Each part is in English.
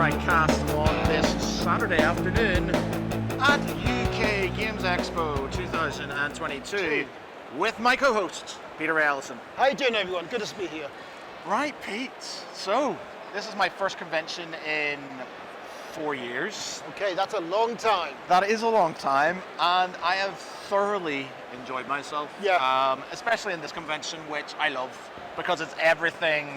broadcast on this Saturday afternoon at UK Games Expo 2022 with my co-host, Peter Ellison. How you doing, everyone? Good to be here. Right, Pete. So, this is my first convention in 4 years. Okay, that's a long time. That is a long time, and I have thoroughly enjoyed myself. Yeah. Especially in this convention, which I love, because it's everything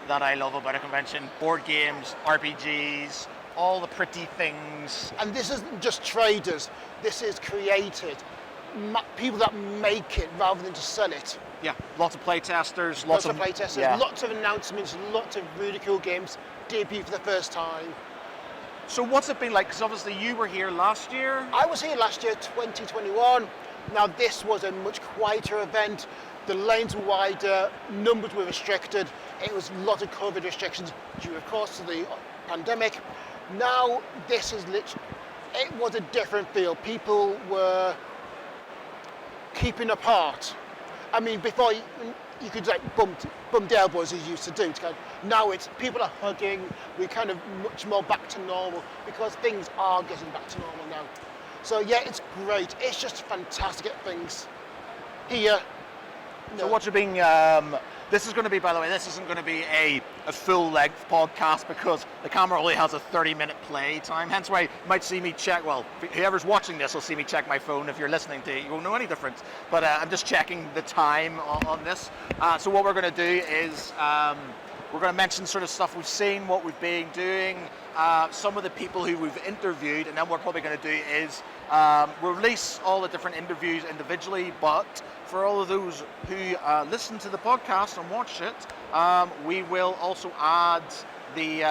that I love about a convention. Board games, RPGs, all the pretty things. And this isn't just traders. This is created. People that make it rather than just sell it. Yeah, lots of playtesters. Lots of playtesters, yeah. lots of announcements, lots of really cool games debut for the first time. So what's it been like? Because obviously you were here last year. I was here last year, 2021. Now this was a much quieter event. The lanes were wider, numbers were restricted. It was a lot of COVID restrictions due, of course, to the pandemic. Now this is literally, it was a different feel. People were keeping apart. I mean, before you could like bump elbows as you used to do. Now it's people are hugging. We're kind of much more back to normal because things are getting back to normal now. So yeah, it's great. It's just fantastic at things here. So what you're being, this is going to be, by the way, this isn't going to be a full-length podcast because the camera only has a 30-minute play time, hence why you might see me check, well, whoever's watching this will see me check my phone. If you're listening to it, you won't know any difference, but I'm just checking the time on this. So what we're going to do is we're going to mention sort of stuff we've seen, what we've been doing, some of the people who we've interviewed, and then what we're probably going to do is release all the different interviews individually, but for all of those who listen to the podcast and watch it, we will also add the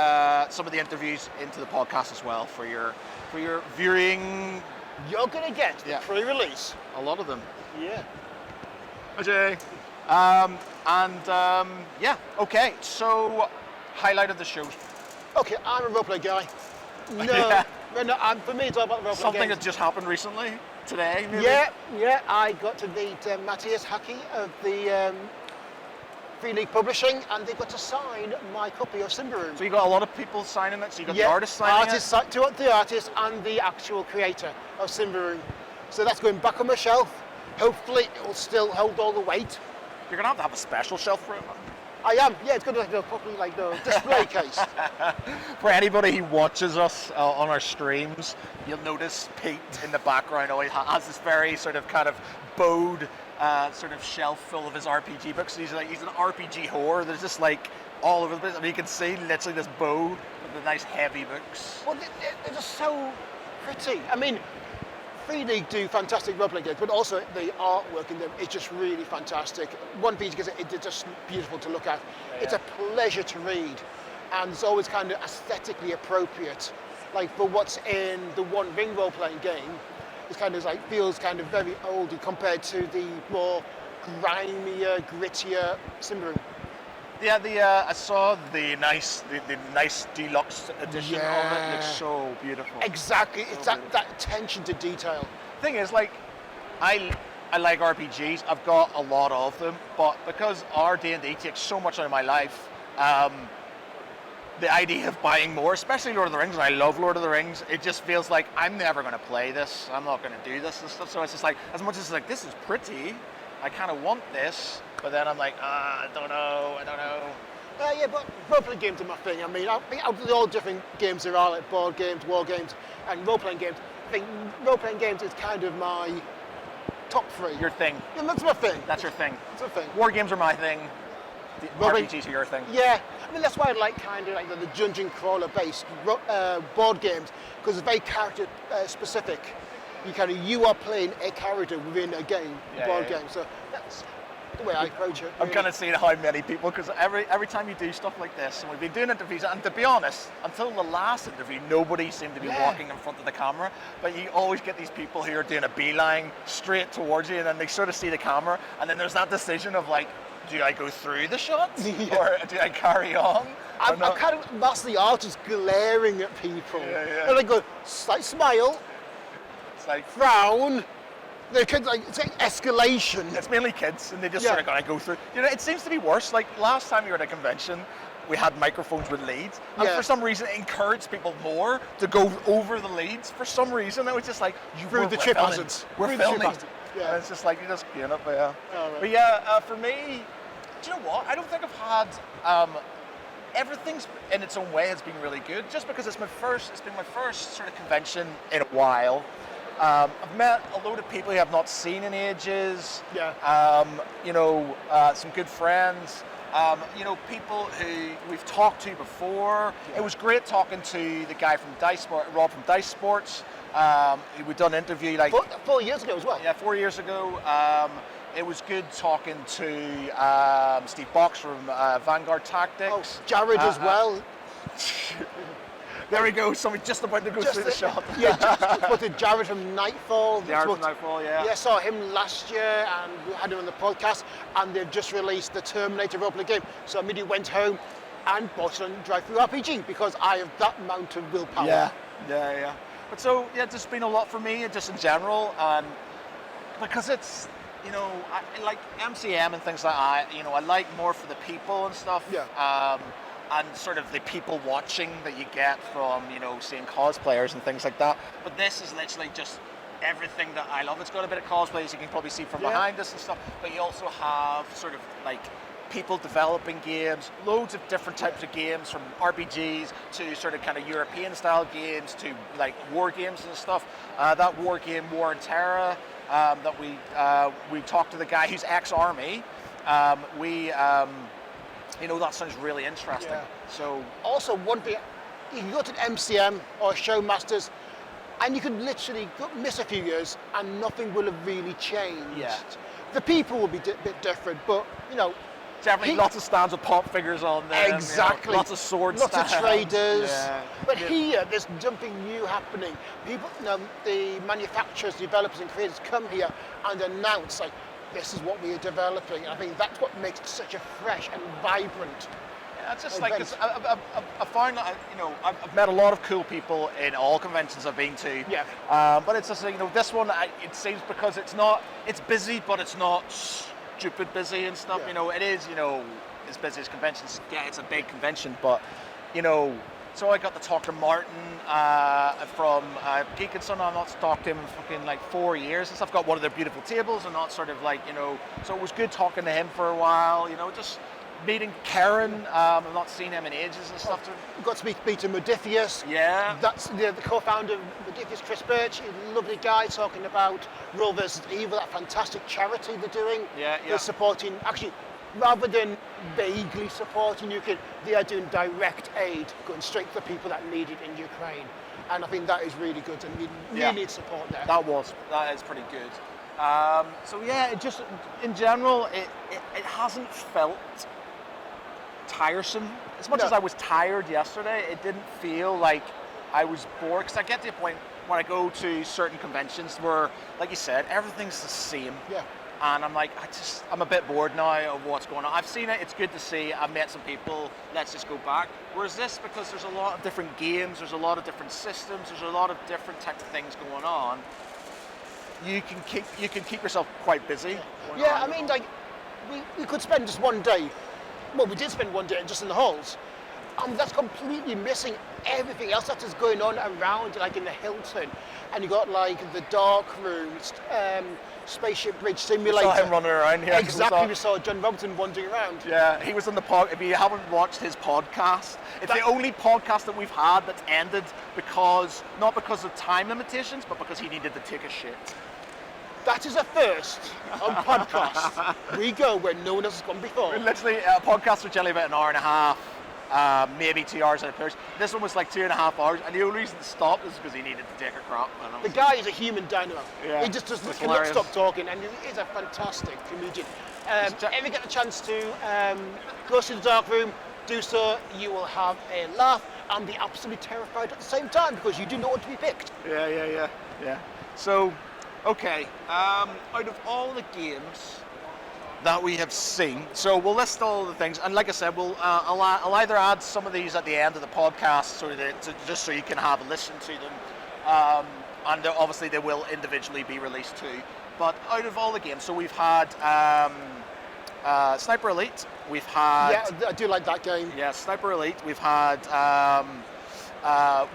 some of the interviews into the podcast as well for your viewing. You're going to get the pre-release. A lot of them. Yeah. Hi, Jay. Yeah, okay, so highlight of the show. Okay, I'm a roleplay guy. For me it's all about the roleplay Something games. that just happened recently, today maybe? Yeah, I got to meet Matthias Hacke of the Free League Publishing, and they got to sign my copy of Simbaroom. So you got a lot of people signing it, so you got the artist signing it? The artist and the actual creator of Simbaroom. So that's going back on my shelf. Hopefully it will still hold all the weight. You're going to have a special shelf for it. I am, yeah, it's going to be probably like the display case. For anybody who watches us on our streams, you'll notice Pete in the background always has this very sort of kind of bowed sort of shelf full of his RPG books. He's an RPG whore. There's just like all over the place. I mean, you can see literally this bow with the nice heavy books. Well, they're just so pretty. I mean, Free League do fantastic role-playing games, but also the artwork in them is just really fantastic. One piece because it's just beautiful to look at. Yeah. It's a pleasure to read, and it's always kind of aesthetically appropriate. Like for what's in the One Ring role-playing game, it's kind of like feels kind of very oldie compared to the more grimier, grittier Simbaroom. Yeah, I saw the nice deluxe edition of it. It looks so beautiful. Exactly, it's that attention to detail. Thing is, like, I like RPGs. I've got a lot of them, but because our D&D takes so much out of my life, the idea of buying more, especially Lord of the Rings, and I love Lord of the Rings, it just feels like I'm never going to play this. I'm not going to do this and stuff. So it's just like, as much as it's like, this is pretty, I kind of want this, but then I'm like, I don't know. Yeah, but role-playing games are my thing. I mean, out of all different games there are, like board games, war games, and role-playing games, I think role-playing games is kind of my top three. Your thing. Yeah, that's my thing. That's your thing. That's my thing. War games are my thing. RPGs are your thing. Yeah, I mean, that's why I like kind of like the dungeon crawler-based board games, because it's very character specific. You are playing a character within a game, board game. So that's the way I approach it. I'm kind of seeing how many people, because every time you do stuff like this, and we've been doing interviews, and to be honest, until the last interview, nobody seemed to be walking in front of the camera, but you always get these people who are doing a beeline straight towards you, and then they sort of see the camera, and then there's that decision of like, do I go through the shots, or do I carry on? I'm kind of, that's the art, just glaring at people. And I go, slight smile, it's like frown. The kids, like, it's like escalation. It's mainly kids, and they just sort of gotta go through. You know, it seems to be worse. Like last time you were at a convention, we had microphones with leads, and Yeah. for some reason it encouraged people more to go over the leads. For some reason, it was just like Through the trip filming. hazards. We're Through the trip filming. hazards. Yeah. And it's just like you just queuing up, yeah. Oh, right. But yeah, for me, do you know what? I don't think I've had. Everything's in its own way has been really good, just because it's been my first sort of convention in a while. I've met a load of people who I've not seen in ages. Yeah. Some good friends. People who we've talked to before. Yeah. It was great talking to the guy from Rob from Dice Sports. We'd done an interview like 4 years ago as well. yeah, 4 years ago. It was good talking to Steve Box from Vanguard Tactics. Oh, Jared as well. There we go. Somebody just about to go through the shop. Yeah, just spotted Jared from Nightfall. Jared from Nightfall, yeah. Yeah, saw him last year and we had him on the podcast, and they've just released the Terminator roleplay game. So I immediately went home and bought it on Drive-Thru RPG because I have that amount of willpower. Yeah. But so, yeah, there's been a lot for me, just in general, and because it's, I like MCM and things like that, I like more for the people and stuff. Yeah. And sort of the people watching that you get from, seeing cosplayers and things like that. But this is literally just everything that I love. It's got a bit of cosplay, as you can probably see from behind us and stuff, but you also have sort of like people developing games, loads of different types of games, from RPGs to sort of kind of European style games to like war games and stuff. That war game, War and Terror, that we talked to the guy who's ex-army. That sounds really interesting. Yeah. So Also, one thing, you can go to an MCM or Showmasters, and you could literally miss a few years, and nothing will have really changed. Yeah. The people will be a bit different, but definitely lots of stands with pop figures on there. Exactly. Lots of swords. Lots of traders. Yeah. But here, there's something new happening. People, the manufacturers, developers, and creators come here and announce like, this is what we are developing. I think that's what makes it such a fresh and vibrant. Yeah, it's just like, 'cause I find that, I've met a lot of cool people in all conventions I've been to. Yeah. But it's just, this one, it seems because it's busy, but it's not stupid busy and stuff. Yeah. It is, as busy as conventions get. It's a big convention, but, so I got to talk to Martin from Geek and Son. I've not talked to him in fucking like 4 years and stuff. Got one of their beautiful tables and not sort of like, so it was good talking to him for a while, just meeting Karen. I've not seen him in ages and stuff. Got to meet Peter Modifius. Yeah. That's the co-founder of Modifius, Chris Birch. A lovely guy talking about Rule vs. Evil, that fantastic charity they're doing. Yeah. They're supporting, actually, rather than vaguely supporting Ukraine, they are doing direct aid, going straight to the people that need it in Ukraine. And I think that is really good, and we really need support there. That is pretty good. It just, in general, it hasn't felt tiresome. As much as I was tired yesterday, it didn't feel like I was bored, because I get to a point when I go to certain conventions where, like you said, everything's the same. Yeah. And I'm like, I'm a bit bored now of what's going on. I've seen it, it's good to see, I've met some people, let's just go back. Whereas this, because there's a lot of different games, there's a lot of different systems, there's a lot of different types of things going on, you can keep yourself quite busy. Yeah, I mean, like, we could spend just one day, well, we did spend one day just in the halls, and that's completely missing everything else that is going on around, like in the Hilton. And you got like the dark rooms, Spaceship Bridge Simulator. We saw him running around here. Exactly, we saw John Robertson wandering around. Yeah, he was on the pod. If you haven't watched his podcast, it's the only podcast that we've had that's ended not because of time limitations, but because he needed to take a shit. That is a first on podcasts. We go where no one else has gone before. Literally, podcasts are generally about an hour and a half. Maybe 2 hours at a push. This one was like 2.5 hours, and the only reason it stopped is because he needed to take a crap. The guy is a human dynamo. Yeah, he just cannot stop talking, and he is a fantastic comedian. If you get the chance to go to the dark room, do so. You will have a laugh and be absolutely terrified at the same time, because you do not want to be picked. Yeah. So, okay, out of all the games that we have seen, so we'll list all the things, and like I said, I'll either add some of these at the end of the podcast, just so you can have a listen to them, and obviously they will individually be released too. But out of all the games, so we've had Sniper Elite. We've had Yeah, I do like that game. yeah, Sniper Elite. We've had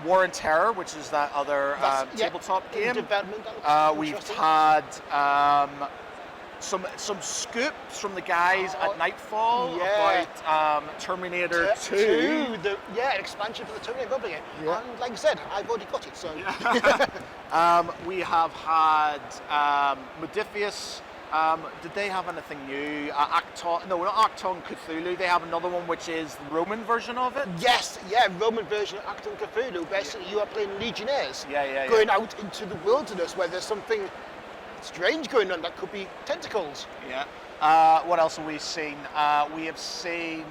War and Terror, which is that other tabletop in game. development, that looks We've interesting. had some scoops from the guys Oh, at Nightfall yeah. about Terminator 2. Expansion for the Terminator Republic. Yeah. And like I said, I've already got it, so. We have had Modiphius. Did they have anything new? Acton, no, not Acton Cthulhu. They have another one which is the Roman version of it. Yes, yeah, Roman version of Acton Cthulhu. Basically, you are playing Legionnaires going out into the wilderness where there's something strange going on that could be tentacles. Yeah. What else have we seen? We have seen.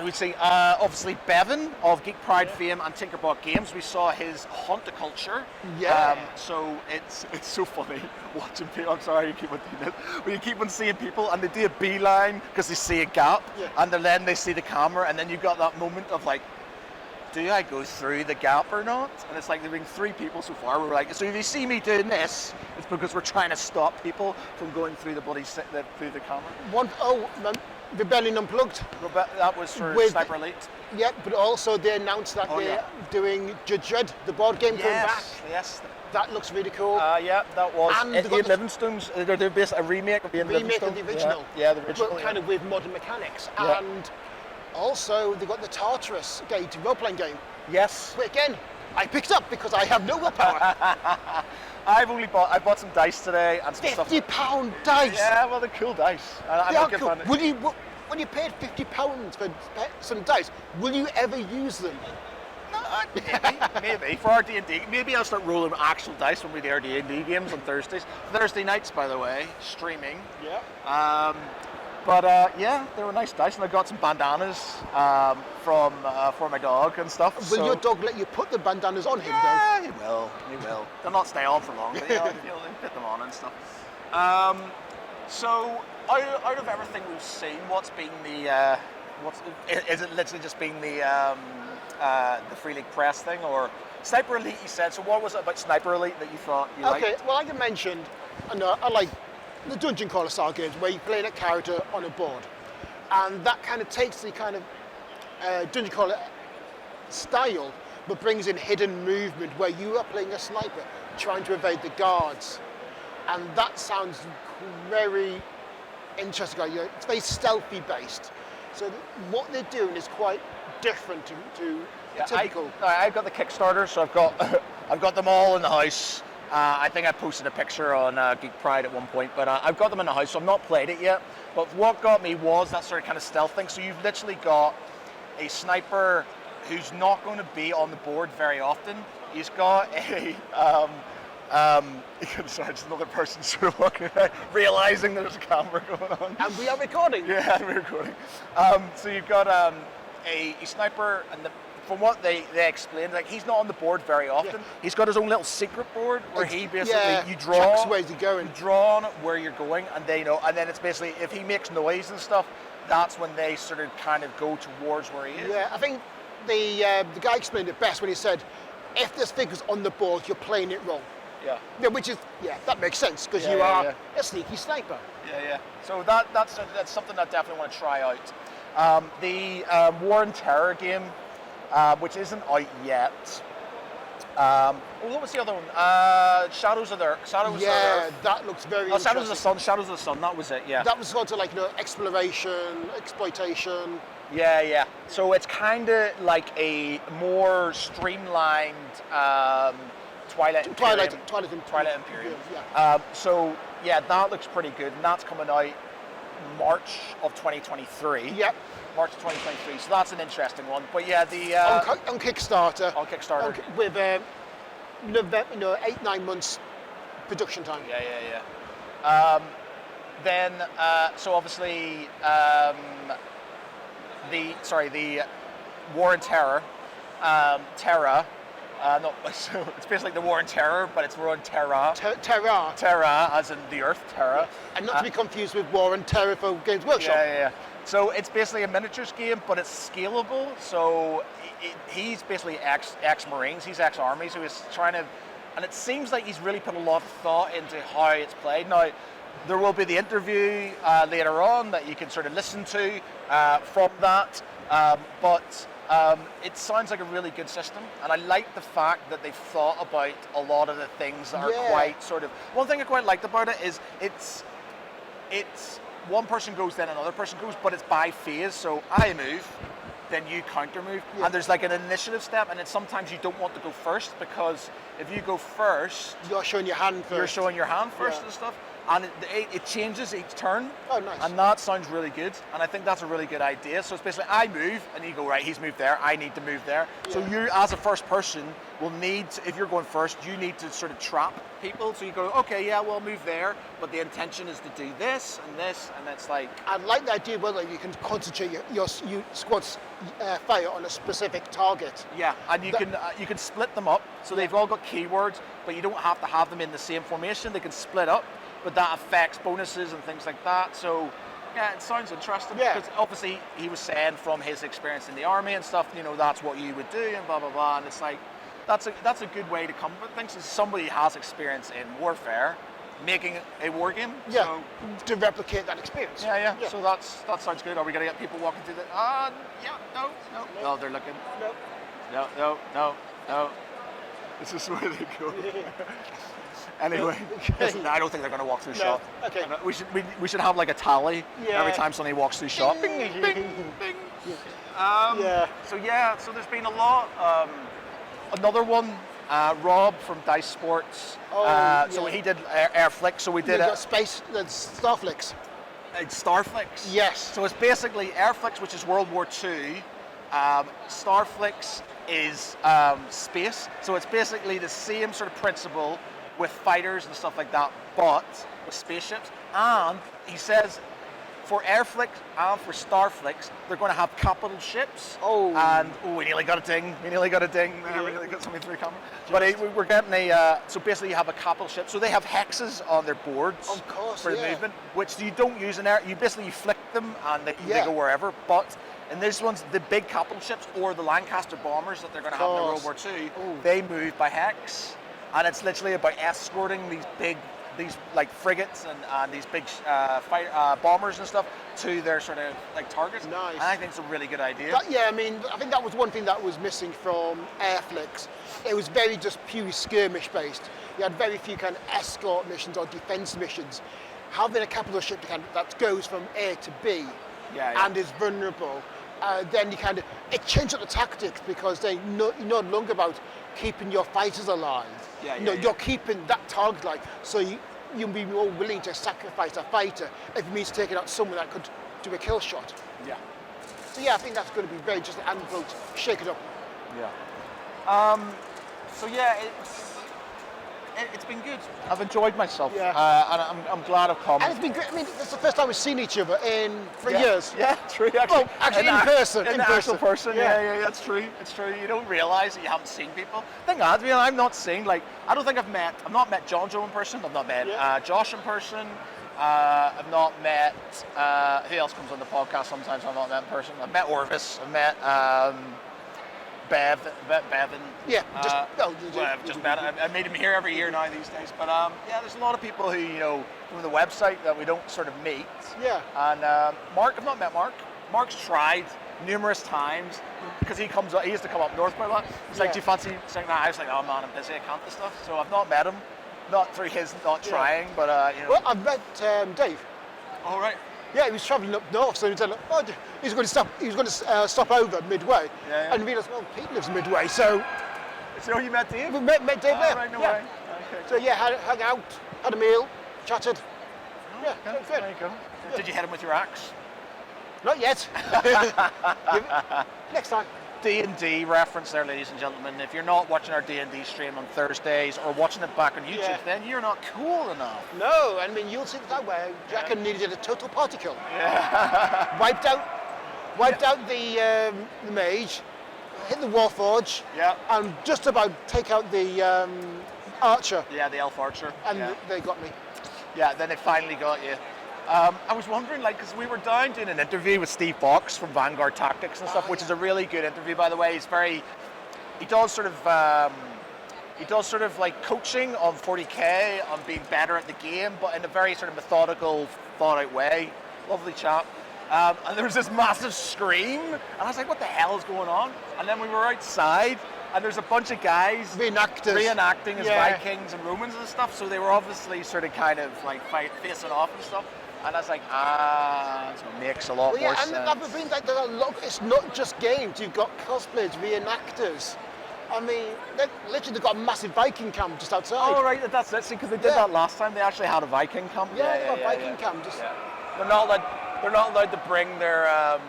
We've seen obviously Bevan of Geek Pride fame and Tinkerbot Games. We saw his Haunticulture. Yeah. So it's so funny watching people. I'm sorry you keep on doing this. But you keep on seeing people and they do a beeline because they see a gap, and then they see the camera, and then you got that moment of like, do I go through the gap or not? And it's like there've been 3 people so far. We're like, so if you see me doing this, it's because we're trying to stop people from going through the bloody through the camera. Rebellion Unplugged. That was for Sniper Elite. Yeah, but also they announced that they're doing Judge Dredd, the board game, coming back. Yes. That looks really cool. Yeah, that was. And Ian Livingstone's. They're doing a remake of Ian Livingstone. Of the original. Yeah, the original. But kind of with modern mechanics. Yeah. And also they got the Tartarus Gate role-playing game. Yes. But again, I picked up because I have no willpower. I bought some dice today and some stuff. £50 dice. Yeah, well, they're cool dice. They are cool. When you paid £50 for some dice, will you ever use them? Maybe for our D&D. Maybe I'll start rolling actual dice when we do our D&D games on Thursdays. Thursday nights, by the way, streaming. Yeah. But they were nice dice, and I got some bandanas for my dog and stuff. Will your dog let you put the bandanas on him, though? Yeah, he will. They'll not stay on for long, but you'll put them on and stuff. So, out of everything we've seen, what's been the is it literally just been the Free League Press thing, or Sniper Elite? You said. So, what was it about Sniper Elite that you thought you liked? Okay, well, like I mentioned, I like the Dungeon Crawler style games where you play a character on a board, and that kind of takes the kind of Dungeon Crawler style, but brings in hidden movement where you are playing a sniper trying to evade the guards, and that sounds very interesting. It's very stealthy based, so what they're doing is quite different to typical. I've got the Kickstarter, so I've got them all in the house. I think I posted a picture on Geek Pride at one point, but I've got them in the house, so I've not played it yet. But what got me was that sort of kind of stealth thing. So you've literally got a sniper who's not going to be on the board very often. He's got a sorry, it's another person sort of walking out, realizing there's a camera going on. And we are recording. Yeah, we're recording. So you've got a sniper, and from what they explained, like he's not on the board very often. Yeah. He's got his own little secret board where he basically you draw where's he going. You draw on it where you're going, and they know. And then it's basically if he makes noise and stuff, that's when they sort of kind of go towards where he is. Yeah, I think the guy explained it best when he said, if there's figures on the board, you're playing it wrong. Yeah. Which is that makes sense because you are a sneaky sniper. Yeah. So that's something I definitely want to try out. The War and Terror game, which isn't out yet. What was the other one? Shadows of the Earth. That looks very interesting. Shadows of the Sun. Shadows of the Sun. That was it. Yeah. That was sort of like exploration, exploitation. Yeah. So it's kind of like a more streamlined Twilight Imperium. Yeah. So that looks pretty good, and that's coming out March of 2023. Yep. March of 2023. So that's an interesting one. But the on Kickstarter. On Kickstarter. With 8-9 months production time. Yeah. Then so obviously the War and Terror, Terra. No, so it's basically the War and Terror, but it's War and Terra. Terra, as in the Earth, Terra. Yeah. And not to be confused with War and Terror for Games Workshop. Yeah. So it's basically a miniatures game, but it's scalable. So he's basically ex-Marines, he's ex-Army, so he's trying to, and it seems like he's really put a lot of thought into how it's played. Now, there will be the interview later on that you can sort of listen to from that. But it sounds like a really good system, and I like the fact that they've thought about a lot of the things that are quite sort of. One thing I quite liked about it is it's one person goes, then another person goes, but it's by phase. So I move, then you counter move, and there's like an initiative step, and it's sometimes you don't want to go first, because if you go first, You're showing your hand first. you're showing your hand first and stuff, and it changes each turn. Oh, nice. And that sounds really good, and I think that's a really good idea. So it's basically I move, and you go, right, he's moved there, I need to move there. So you, as a first person, will need to, if you're going first, you need to sort of trap people. So you go, okay, yeah, we'll move there, but the intention is to do this, and it's like... I like the idea whether you can concentrate your squad's fire on a specific target. Yeah, and you can split them up, so they've all got keywords, but you don't have to have them in the same formation. They can split up, but that affects bonuses and things like that. So yeah, it sounds interesting, because obviously he was saying from his experience in the army and stuff, you know, that's what you would do and blah blah blah, and it's like that's a good way to come with things. Is somebody who has experience in warfare making a war game. Yeah, So, to replicate that experience. yeah. So that sounds good. Are we gonna get people walking through the? No. Oh, they're looking. No. This is where they go. Anyway, listen, I don't think they're going to walk through shop. Okay. And we should have like a tally every time somebody walks through shop. Bing, bing, bing. So there's been a lot. Another one, Rob from Dice Sports. So he did Airflix. So we did Starflix. Starflix. Yes. So it's basically Airflix, which is World War II. Starflix is space. So it's basically the same sort of principle with fighters and stuff like that, but with spaceships. And he says for Airflix and for Starflix, they're going to have capital ships. And we nearly got a ding. We nearly got something through the camera. But we're getting so basically you have a capital ship. So they have hexes on their boards for the movement, which you don't use in air. You basically flick them and they go wherever. But in this one's the big capital ships or the Lancaster bombers that they're going to have in World War II, they move by hex. And it's literally about escorting these like frigates and these big bombers and stuff to their sort of like targets. Nice. And I think it's a really good idea. I think that was one thing that was missing from Airflix. It was very just purely skirmish based. You had very few kind of escort missions or defense missions. Having a capital ship that goes from A to B and is vulnerable, then it changed up the tactics, because you're no longer about keeping your fighters alive. You're keeping that target alive, so you'll be more willing to sacrifice a fighter if it means taking out someone that could do a kill shot. So I think that's going to be very just an antidote, shake it up. It's been good. I've enjoyed myself, and I'm glad I've come. And it's been great. I mean, it's the first time we've seen each other for years. Yeah, true. Actually, in person. In actual person. Yeah, that's true. It's true. You don't realise that you haven't seen people. Thing is, I'm not seeing I've not met John Joe in person. I've not met Josh in person. I've not met who else comes on the podcast sometimes. I've not met in person. I've met Orvis. I've met Bevan. I've just met him. I meet him here every year now these days. But there's a lot of people who from the website that we don't sort of meet. And Mark, I've not met Mark. Mark's tried numerous times, because he used to come up north quite a lot. He's like, do you fancy saying that? I was like, oh man, I'm busy, I can't do stuff. So I've not met him, not through his not trying, but Well, I've met Dave. All right. Yeah, he was travelling up north, so he said, he's going to stop. He was going to stop over midway, and realised, Pete lives midway, so. So you met Dave? We met Dave there. Right, no way. Okay. So hung out, had a meal, chatted. Good. There you go. Did you hit him with your axe? Not yet. Next time. D&D reference there, ladies and gentlemen. If you're not watching our D&D stream on Thursdays or watching it back on YouTube, then you're not cool enough. No, I mean, you'll see that way. Jack needed a total party kill. Wiped out the mage, hit the Warforge, and just about take out the archer. Yeah, the elf archer. And they got me. Yeah, then they finally got you. I was wondering, because we were down doing an interview with Steve Fox from Vanguard Tactics and stuff, which is a really good interview, by the way. He does sort of He does sort of like coaching on 40k, on being better at the game, but in a very sort of methodical, thought-out way. Lovely chap. And there was this massive scream, and I was like, what the hell is going on? And then we were outside, and there's a bunch of guys reenacting as Vikings and Romans and stuff, so they were obviously sort of kind of like facing off and stuff. And I was like, this makes a lot more sense. And I've been like, it's not just games, you've got cosplayers, reenactors. I mean, they've got a massive Viking camp just outside. Oh, right, that's it. See, because they did that last time. They actually had a Viking camp. Yeah, they got a Viking camp. They're not allowed to bring their.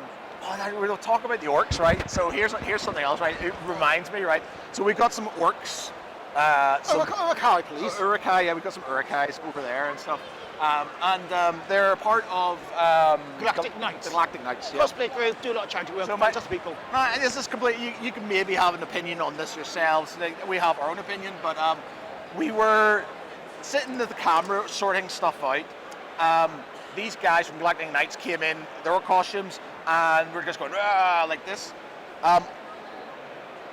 We'll talk about the orcs, right? So here's something else, right? It reminds me, right? So we got some orcs. Urukai, please. Urukai, yeah, we got some Urukais over there and stuff. They're part of Galactic Knights. The Galactic Knights, yeah. Cosplay group, do a lot of charity work, fantastic people. This is complete. You can maybe have an opinion on this yourselves. We have our own opinion, but we were sitting at the camera sorting stuff out. These guys from Galactic Knights came in, their costumes, and we're just going like this.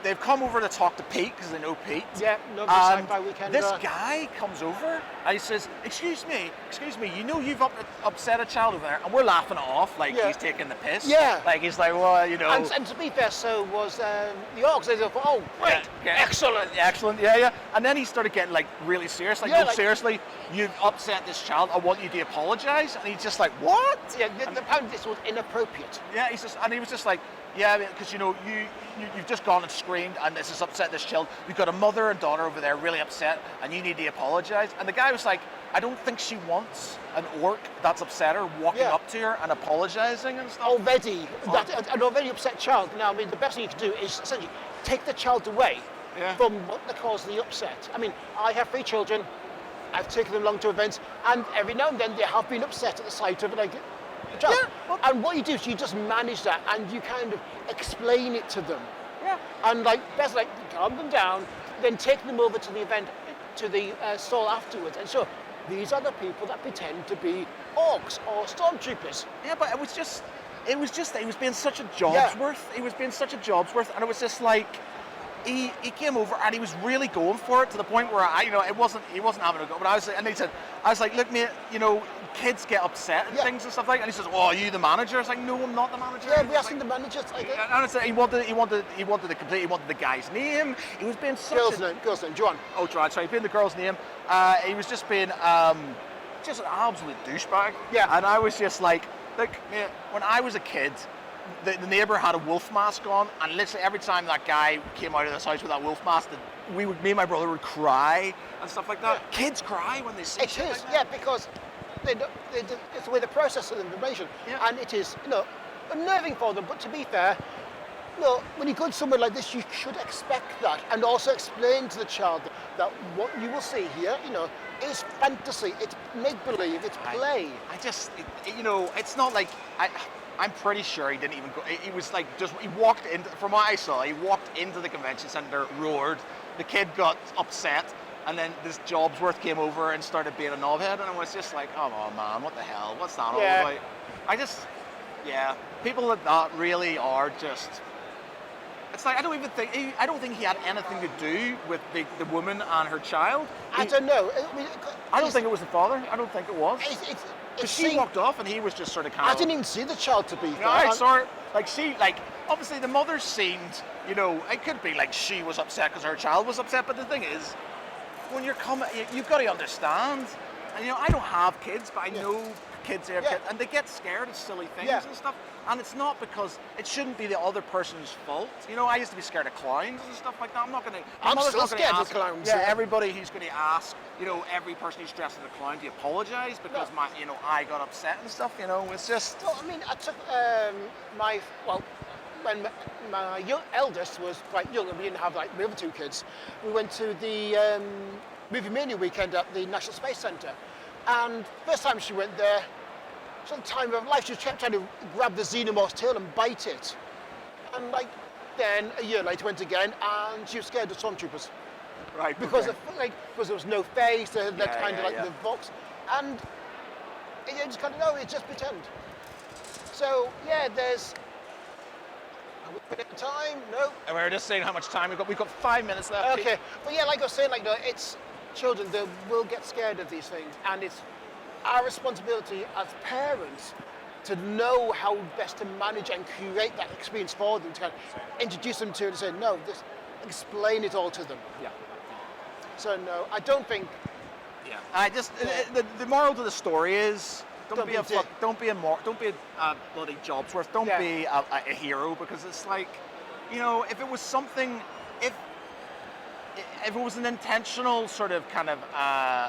They've come over to talk to Pete because they know Pete. Yeah, no sci-fi weekend. This guy comes over and he says, excuse me, you know you've upset a child over there, and we're laughing it off like he's taking the piss. Yeah. Like he's like, well, you know. And to be fair, so was the orcs. They thought, oh, great, excellent. Yeah. And then he started getting like really serious, like, seriously, you've upset this child, I want you to apologise. And he's just like, what? Yeah, apparently this was inappropriate. Yeah, he was just like, yeah, because you know, you've just gone and screamed, and this has upset this child. You've got a mother and daughter over there really upset, and you need to apologise. And the guy was like, I don't think she wants an orc that's upset her walking up to her and apologising and stuff. An already upset child. Now, I mean, the best thing you can do is essentially take the child away from what the cause of the upset. I mean, I have 3 children. I've taken them along to events, and every now and then they have been upset at the sight of a child. Yeah, and what you do is you just manage that, and you kind of explain it to them. Yeah. And best calm them down, then take them over to the event, to the stall afterwards, and so these are the people that pretend to be orcs or stormtroopers. Yeah, but it was being such a job's worth. He was being such a job's worth, and it was just like. He came over and he was really going for it to the point where he wasn't having a go. But I was like, look, mate, you know, kids get upset and things and stuff like that. And he says, oh, are you the manager? I was like, no, I'm not the manager. Yeah, we asked him the manager. And he wanted the guy's name. He was being such girl's name, John. Oh, John. Sorry, being the girl's name. He was just being just an absolute douchebag. Yeah. And I was just like, look, mate, when I was a kid. The neighbour had a wolf mask on, and literally every time that guy came out of this house with that wolf mask, me and my brother would cry and stuff like that. Yeah. Kids cry when they see shit like that. Because it's the way they process the information, and it is, unnerving for them. But to be fair, when you go to somewhere like this, you should expect that, and also explain to the child that what you will see here, is fantasy, it's make-believe, it's play. It's not like I'm pretty sure he didn't even go. He was like he walked in. From what I saw, he walked into the convention centre, roared. The kid got upset, and then this Jobsworth came over and started being a knobhead, and I was just like, "Come on, man, what the hell? What's that all about?" People like that really are just. It's like I don't think he had anything to do with the woman and her child. I don't know. I don't think it was the father. I don't think it was. Because she walked off and he was just sort of kind of... I didn't even see the child, to be fair. I saw her, obviously the mother seemed, it could be like she was upset because her child was upset, but the thing is, when you're coming, you've got to understand, and I don't have kids, but I know kids have kids, and they get scared of silly things and stuff, and it's not because, it shouldn't be the other person's fault. I used to be scared of clowns and stuff like that. I'm still scared of clowns. Yeah, everybody who's going to ask, every person who's dressed as a clown to apologise because I got upset and stuff, it's just... Well, I mean, I took when my eldest was quite young and we didn't have the other 2 kids, we went to the Movie Mania weekend at the National Space Centre, and first time she went there, some time of her life, she kept trying to grab the xenomorph's tail and bite it. And then a year later went again, and she was scared of stormtroopers. Right. Because because there was no face, they had the box, and you just kind of know it's just pretend. So there's Are we running out of time? No. And we were just saying how much time we've got. We've got 5 minutes left. Okay, but yeah, like I was saying, like it's children, they will get scared of these things, and it's our responsibility as parents to know how best to manage and create that experience for them, to kind of introduce them to it and say, no, this, explain it all to them. Yeah. So no, I don't think. Yeah. I just the moral to the story is don't be a bloody Jobsworth. Don't be a hero, because it's like, you know, if it was something, if it was an intentional sort of kind of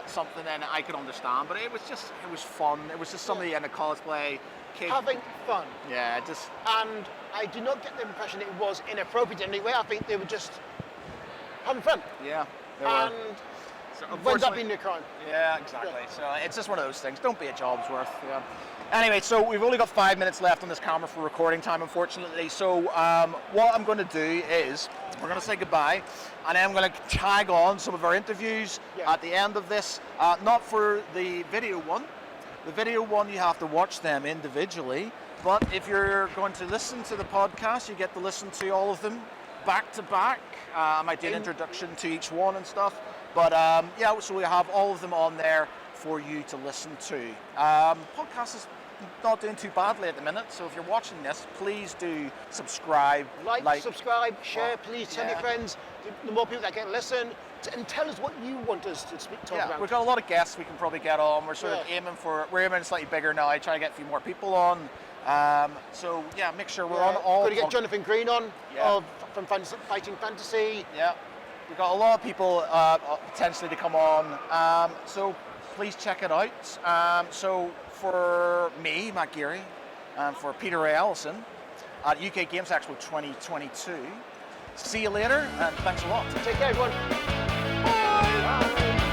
something, then I could understand. But it was fun. It was just somebody in a cosplay. Kid. Having fun. Yeah, just. And I do not get the impression it was inappropriate in any way. I think they were just having fun. Yeah. And so when's that been a crime? Yeah, exactly. Yeah. So it's just one of those things. Don't be a Jobsworth. Yeah. Anyway, so we've only got 5 minutes left on this camera for recording time, unfortunately. So what I'm going to do is we're going to say goodbye, and then I'm going to tag on some of our interviews at the end of this. Not for the video one. The video one, you have to watch them individually, but if you're going to listen to the podcast, you get to listen to all of them back to back. I might do an introduction to each one and stuff, but yeah, so we have all of them on there for you to listen to. Podcast is not doing too badly at the minute, so if you're watching this, please do subscribe. Like subscribe, share, please tell your friends. The more people that get listen, and tell us what you want us to talk about. We've got a lot of guests we can probably get on. We're sort of we're aiming slightly bigger now. I try to get a few more people on. So yeah, make sure we're on all. Going to get Jonathan Green on from Fighting Fantasy. Yeah, we've got a lot of people potentially to come on. So please check it out. So for me, Matt Geary, and for Peter Ray Allison at UK Games Expo 2022. See you later, and thanks a lot. Take care, everyone. Bye. Bye.